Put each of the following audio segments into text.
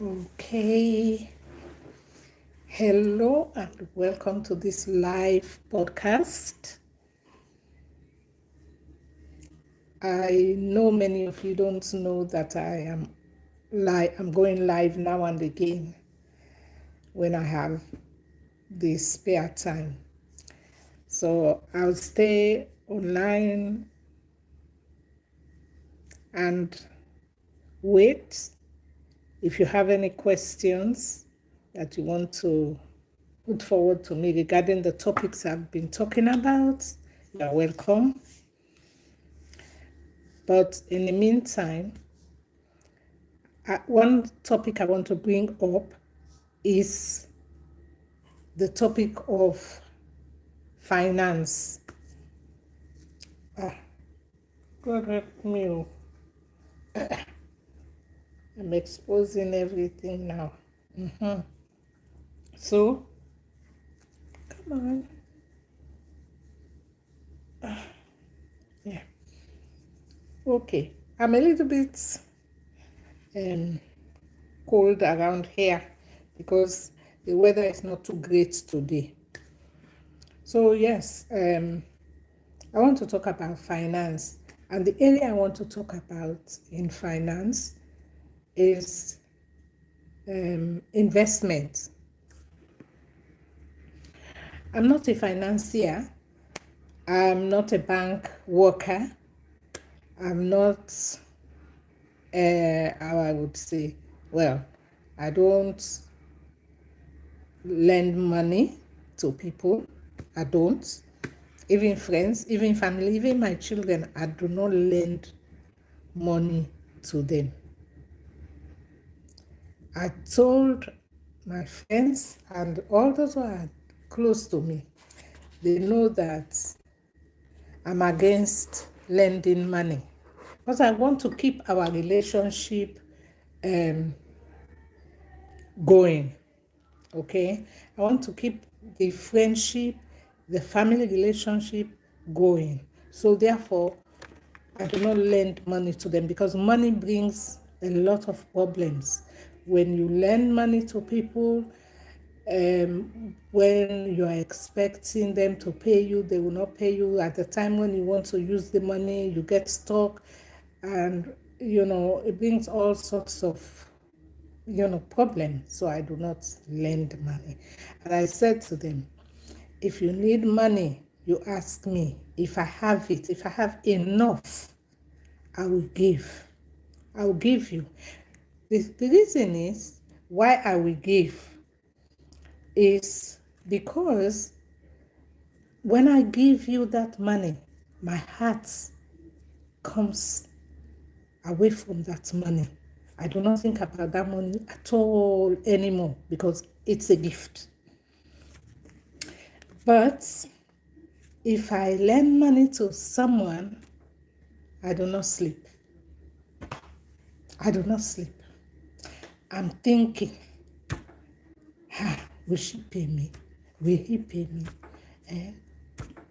Okay, hello and welcome to this live podcast. I know many of you don't know that I'm going live now and again when I have the spare time. So I'll stay online and wait. If you have any questions that you want to put forward to me regarding the topics I've been talking about, you're welcome. But in the meantime, one topic I want to bring up is the topic of finance. God help me. I'm exposing everything now. So, come on. Yeah. Okay. I'm a little bit cold around here because the weather is not too great today. So, yes, I want to talk about finance. And the area I want to talk about in finance is investment. I'm not a financier. I'm not a bank worker. I'm not, how I would say, well, I don't lend money to people. I don't. Even friends, even family, even my children, I do not lend money to them. I told my friends and all those who are close to me, they know that I'm against lending money because I want to keep our relationship going. Okay, I want to keep the friendship, the family relationship going. So therefore, I do not lend money to them because money brings a lot of problems. When you lend money to people, when you are expecting them to pay you, they will not pay you. At the time when you want to use the money, you get stuck, and it brings all sorts of problem. So I do not lend money. And I said to them, if you need money, you ask me. If I have it, if I have enough, I will give. I will give you. The reason is why I will give is because when I give you that money, my heart comes away from that money. I do not think about that money at all anymore because it's a gift. But if I lend money to someone, I do not sleep. I do not sleep. I'm thinking, will she pay me? Will he pay me?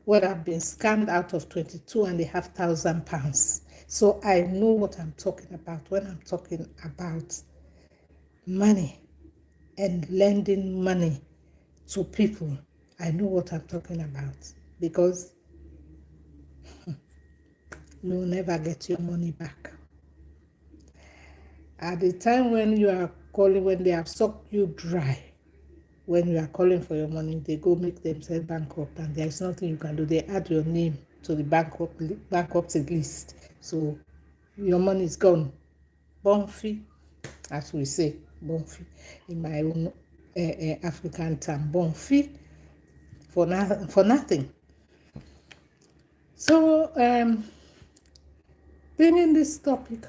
Well, I've been scammed out of £22,500. So I know what I'm talking about when I'm talking about money and lending money to people. I know what I'm talking about because you will never get your money back. At the time when you are calling, when they have sucked you dry, when you are calling for your money, they go make themselves bankrupt and there is nothing you can do. They add your name to the bankruptcy list. So your money is gone. Bonfi, as we say, bonfi in my own African term, bonfi for nothing. So bringing this topic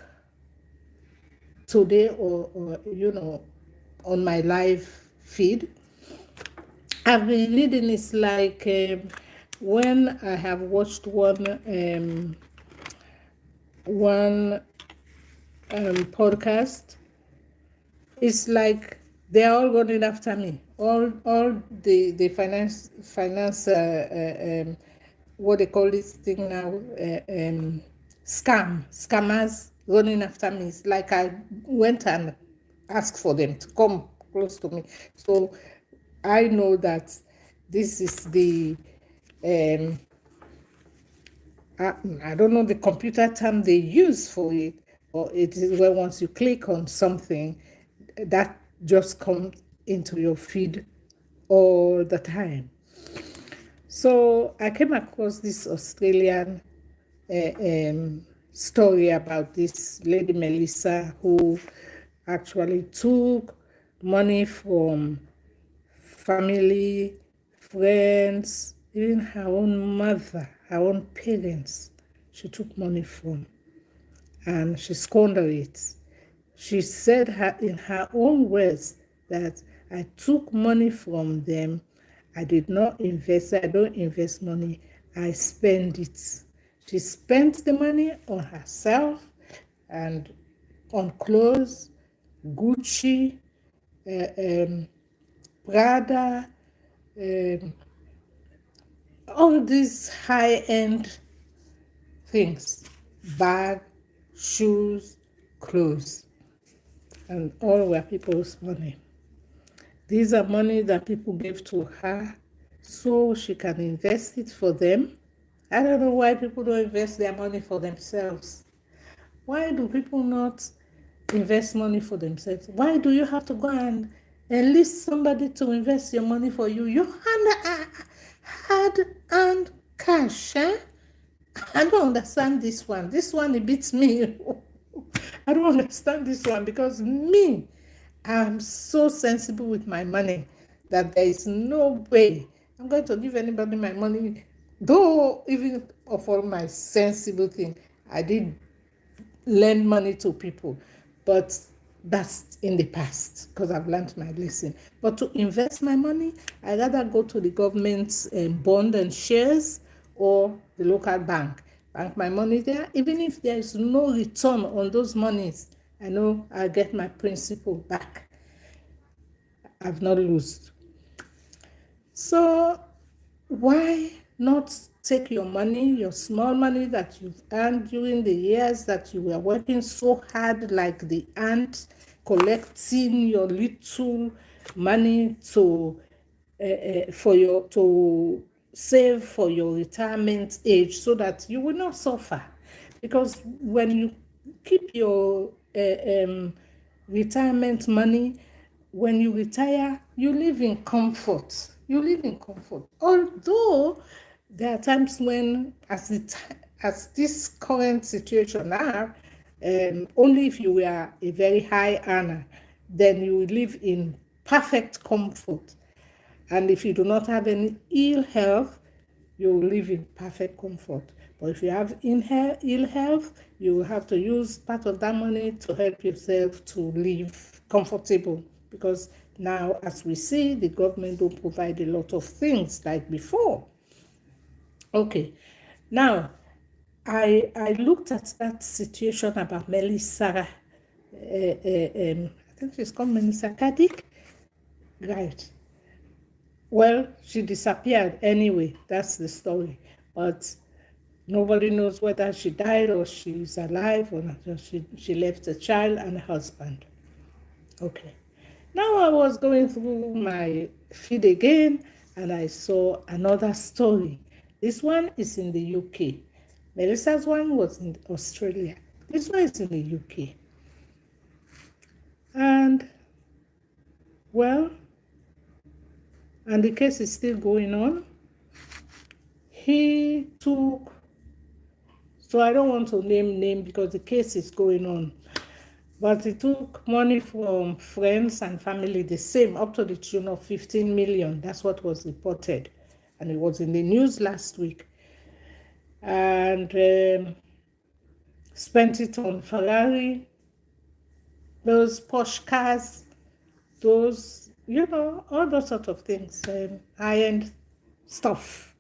today or on my live feed, I've been reading. It's like when I have watched one podcast, it's like they're all running after me. All the finance what they call this thing now, scammers running after me. It's like I went and ask for them to come close to me. So I know that this is the um, I don't know the computer term they use for it, or it is where once you click on something, that just comes into your feed all the time. So I came across this Australian story about this lady Melissa who actually took money from family, friends, even her own mother, her own parents. She took money from and she squandered it. She said in her own words that I took money from them. I did not invest. I don't invest money. I spend it. She spent the money on herself and on clothes, Gucci, Prada, um, all these high-end things, bag, shoes, clothes, and all were people's money. These are money that people gave to her so she can invest it for them. I don't know why people don't invest their money for themselves. Why do people not invest money for themselves? Why do you have to go and enlist somebody to invest your money for you? Your hard-earned cash, eh? I don't understand this one. This one, it beats me. I don't understand this one because me, I'm so sensible with my money that there is no way I'm going to give anybody my money. Though, even of all my sensible thing, I did lend money to people, but that's in the past because I've learned my lesson. But to invest my money, I rather go to the government's bond and shares or the local bank my money there. Even if there is no return on those monies, I know I'll get my principal back. I've not lost. So why not take your money, your small money that you've earned during the years that you were working so hard like the ant, collecting your little money to save for your retirement age so that you will not suffer. Because when you keep your retirement money, when you retire, you live in comfort. You live in comfort. Although there are times when, as this current situation now, only if you were a very high earner, then you will live in perfect comfort. And if you do not have any ill health, you will live in perfect comfort. But if you have ill health, you will have to use part of that money to help yourself to live comfortable. Because now, as we see, the government don't provide a lot of things like before. Okay, now I looked at that situation about Melissa. I think she's called Melissa Kadik. Right. Well, she disappeared anyway. That's the story. But nobody knows whether she died or she's alive or not. She left a child and a husband. Okay. Now I was going through my feed again and I saw another story. This one is in the UK. Melissa's one was in Australia. This one is in the UK. And, well, and the case is still going on. He took, so I don't want to name because the case is going on, but he took money from friends and family, the same, up to the tune of 15 million. That's what was reported. And it was in the news last week. And spent it on Ferrari, those posh cars, those, all those sort of things, high-end stuff.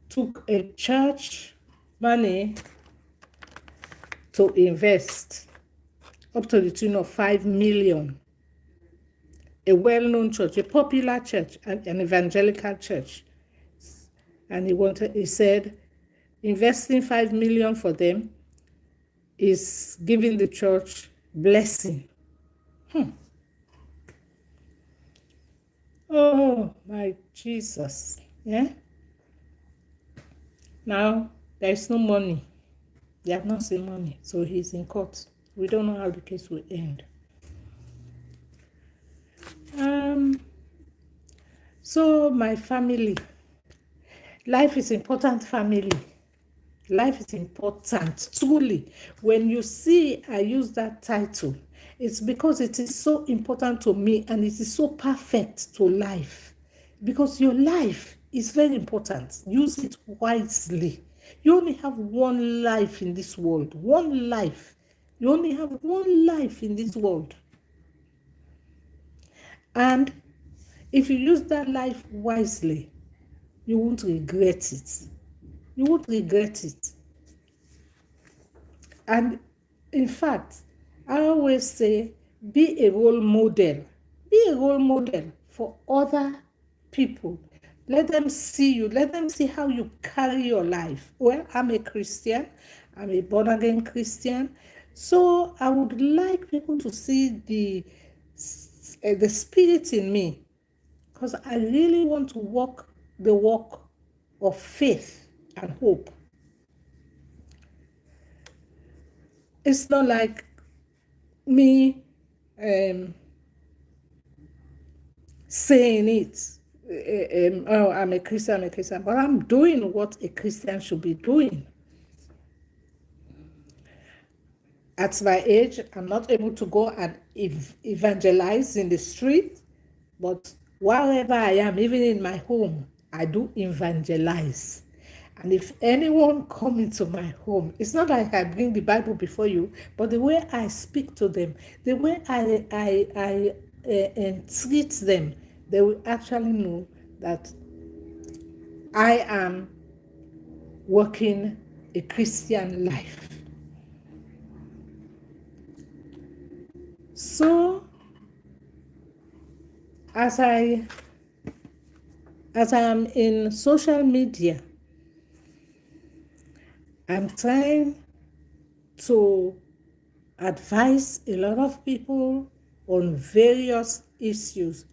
Took a church money to invest up to the tune of 5 million. A well-known church, a popular church, an evangelical church. And he said, investing 5 million for them, is giving the church blessing. Oh, my Jesus. Yeah. Now, there is no money. They have not seen money. So he's in court. We don't know how the case will end. So my family, life is important, family. Life is important, truly. When you see I use that title, it's because it is so important to me and it is so perfect to life. Because your life is very important. Use it wisely. You only have one life in this world. One life. You only have one life in this world. And if you use that life wisely, you won't regret it. You won't regret it. And in fact, I always say, be a role model. Be a role model for other people. Let them see you. Let them see how you carry your life. Well, I'm a Christian. I'm a born-again Christian. So I would like people to see the spirit in me, because I really want to walk the walk of faith and hope. It's not like me saying it, oh, I'm a Christian, but I'm doing what a Christian should be doing. At my age, I'm not able to go and evangelize in the street, but wherever I am, even in my home, I do evangelize. And if anyone come into my home, it's not like I bring the Bible before you, but the way I speak to them, the way I treat them, they will actually know that I am working a Christian life. So, as I am in social media, I'm trying to advise a lot of people on various issues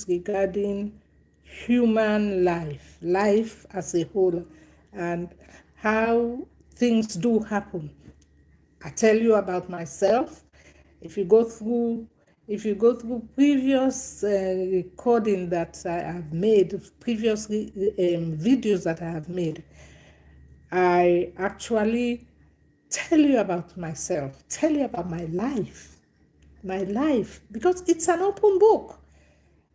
regarding human life as a whole, and how things do happen. I tell you about myself. If you go through previous recording that I have made, previous videos that I have made, I actually tell you about myself, tell you about my life, because it's an open book.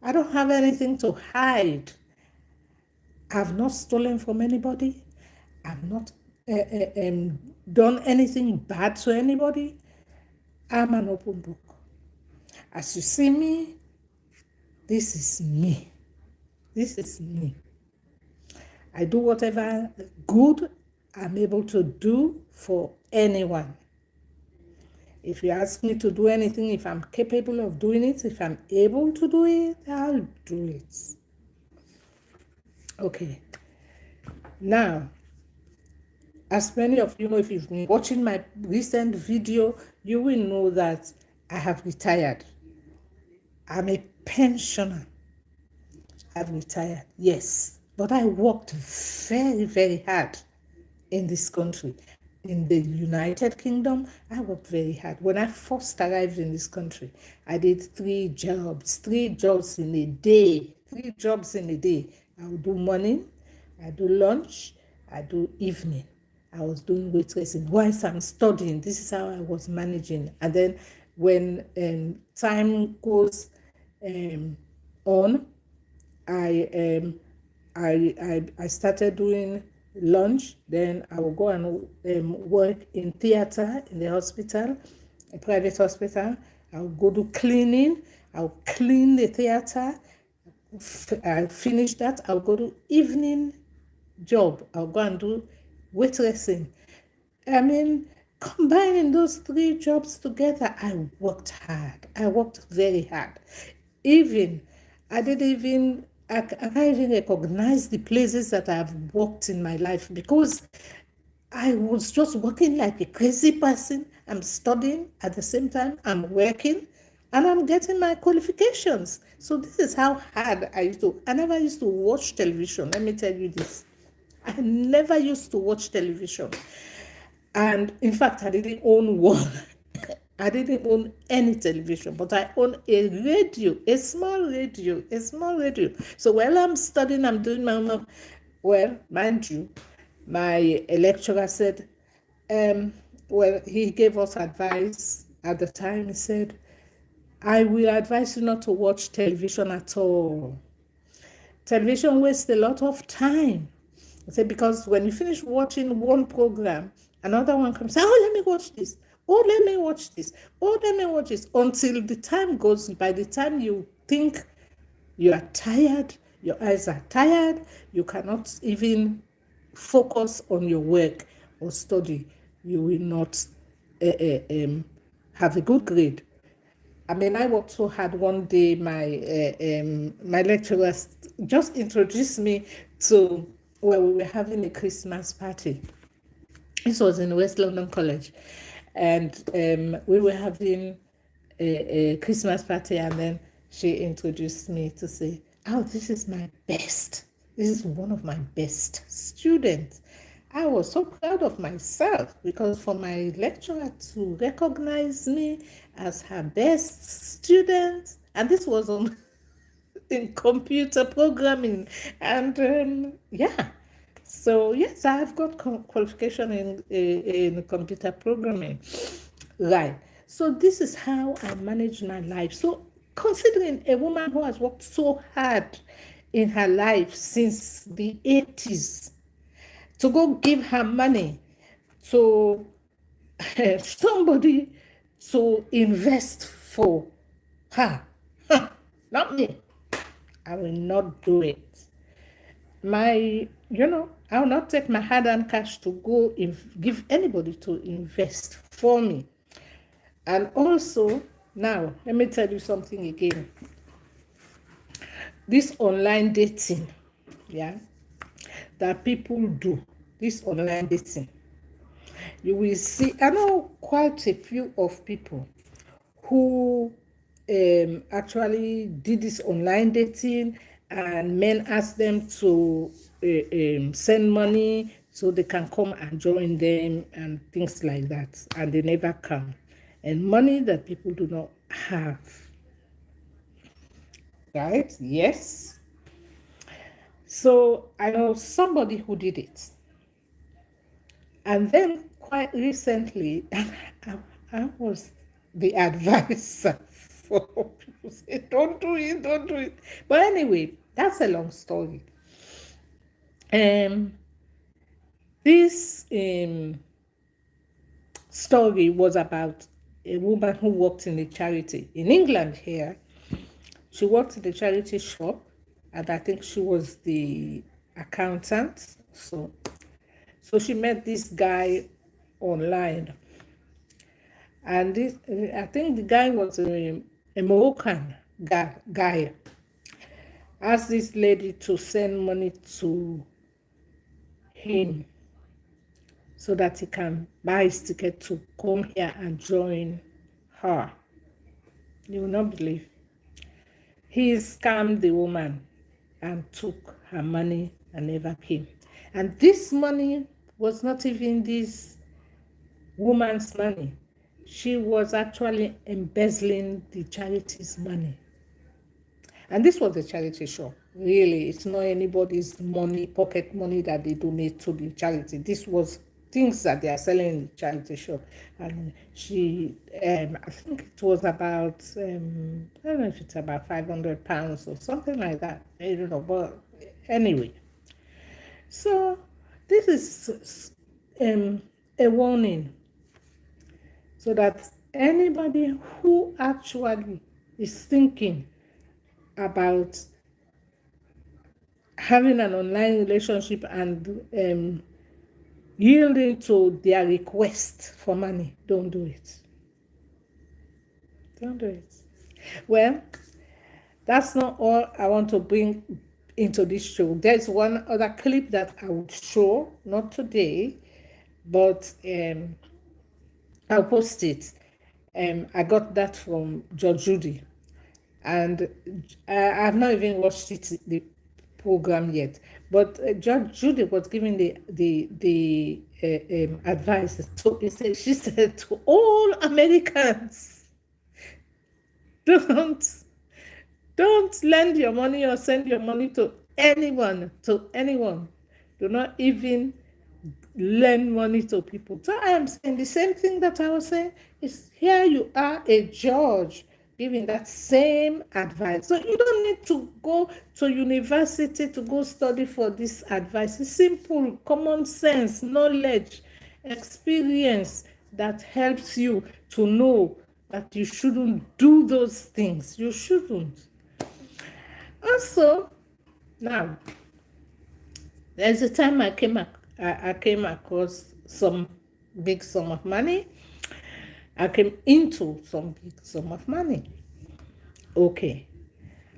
I don't have anything to hide. I've not stolen from anybody. I've not done anything bad to anybody. I'm an open book. As you see me, this is me. This is me. I do whatever good I'm able to do for anyone. If you ask me to do anything, if I'm capable of doing it, if I'm able to do it, I'll do it. Okay. Now, as many of you know, if you've been watching my recent video, you will know that I have retired. I'm a pensioner. I've retired, yes. But I worked very, very hard in this country. In the United Kingdom, I worked very hard. When I first arrived in this country, I did 3 jobs in a day. 3 jobs in a day. I would do morning, I do lunch, I do evening. I was doing waitressing whilst I'm studying. This is how I was managing. And then when time goes on, I started doing lunch. Then I will go and work in theater in the hospital, a private hospital. I will go do cleaning. I'll clean the theater. I finish that. I'll go to evening job. I'll go and do waitressing. I mean, combining those 3 jobs together, I worked hard. I worked very hard. I can't even recognize the places that I've worked in my life, because I was just working like a crazy person. I'm studying at the same time, I'm working, and I'm getting my qualifications. So this is how hard I used to. I never used to watch television. Let me tell you this. I never used to watch television. And in fact, I didn't own one. I didn't own any television, but I own a radio, a small radio, a small radio. So while I'm studying, I'm doing my homework. Well, mind you, my lecturer said, well, he gave us advice at the time. He said, I will advise you not to watch television at all. Television wastes a lot of time. I said, because when you finish watching one program, another one comes, oh, let me watch this. Oh, let me watch this. Oh, let me watch this. Until the time goes, by the time you think you are tired, your eyes are tired, you cannot even focus on your work or study, you will not have a good grade. I mean, I worked so hard one day. My lecturer just introduced me to where we were having a Christmas party. This was in West London College, and we were having a Christmas party, and then she introduced me to say, "Oh, this is my best. This is one of my best students." I was so proud of myself because for my lecturer to recognize me as her best student, and this was on in computer programming, and yeah. So yes, I have got qualification in computer programming, right? So this is how I manage my life. So considering a woman who has worked so hard in her life since the 80s, to go give her money to somebody to invest for her, not me. I will not do it. I will not take my hard-earned cash to go give anybody to invest for me. And also, now, let me tell you something again. This online dating, yeah, that people do, this online dating, you will see, I know quite a few of people who actually did this online dating, and men ask them to send money so they can come and join them and things like that, and they never come. And money that people do not have. Right? Yes. So I know somebody who did it. And then quite recently, I was the advisor for people say, don't do it, don't do it. But anyway, that's a long story. This story was about a woman who worked in a charity in England here. She worked in the charity shop, and I think she was the accountant. So she met this guy online. And this, I think the guy was a Moroccan guy. Asked this lady to send money to him so that he can buy his ticket to come here and join her. You will not believe. He scammed the woman and took her money and never came. And this money was not even this woman's money. She was actually embezzling the charity's money. And this was a charity shop. Really, it's not anybody's money, pocket money that they donate to the charity. This was things that they are selling in the charity shop. And she, I think it was about, I don't know if it's about £500 or something like that. I don't know, but anyway. So this is a warning, so that anybody who actually is thinking about having an online relationship and yielding to their request for money, don't do it. Don't do it. Well, that's not all I want to bring into this show. There's one other clip that I would show, not today, but I'll post it. I got that from Judge Judy, and I've not even watched the program yet. But Judge Judy was giving the advice. So she said to all Americans, don't don't lend your money or send your money to anyone. To anyone, do not even lend money to people. So I am saying the same thing that I was saying is here you are a judge giving that same advice. So you don't need to go to university to go study for this advice. It's simple, common sense, knowledge, experience that helps you to know that you shouldn't do those things. You shouldn't. Also, now there's a time I came across some big sum of money. I came into some big sum of money. Okay.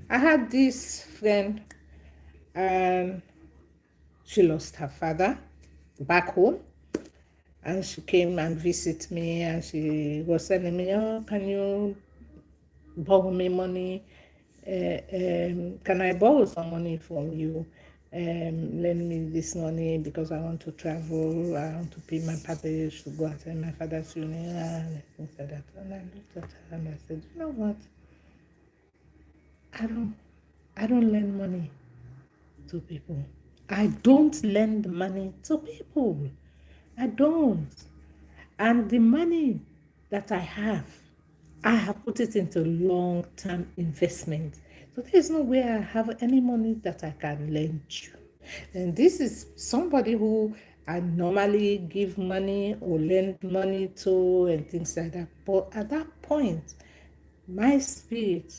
I had this friend and she lost her father back home. And she came and visit me and she was telling me, oh, can you borrow me money? Can I borrow some money from you? Lend me this money because I want to travel. I want to pay my package to go attend my father's funeral and things like that. And I looked at her and I said, you know what? I don't lend money to people. I don't lend money to people. I don't. And the money that I have put it into long-term investment. So there's no way I have any money that I can lend you. And this is somebody who I normally give money or lend money to and things like that. But at that point, my spirit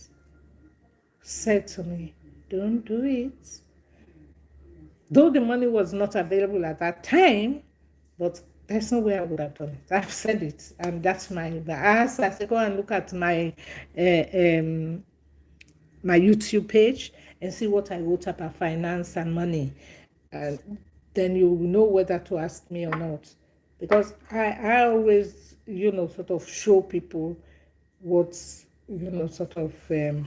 said to me, don't do it. Though the money was not available at that time, but there's no way I would have done it. I've said it, and that's my ask. I said, go and look at my my YouTube page and see what I wrote about finance and money, and then you will know whether to ask me or not. Because I always, sort of show people what's, sort of I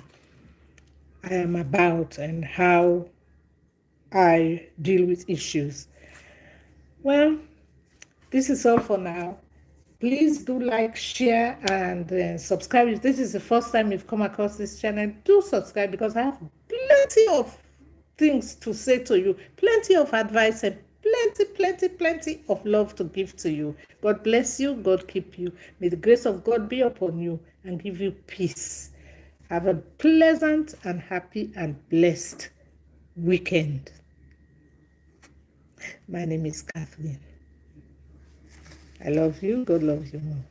am about and how I deal with issues. Well, this is all for now. Please do like, share, and subscribe. If this is the first time you've come across this channel, do subscribe because I have plenty of things to say to you, plenty of advice, and plenty of love to give to you. God bless you. God keep you. May the grace of God be upon you and give you peace. Have a pleasant and happy and blessed weekend. My name is Kathleen. I love you. God loves you more.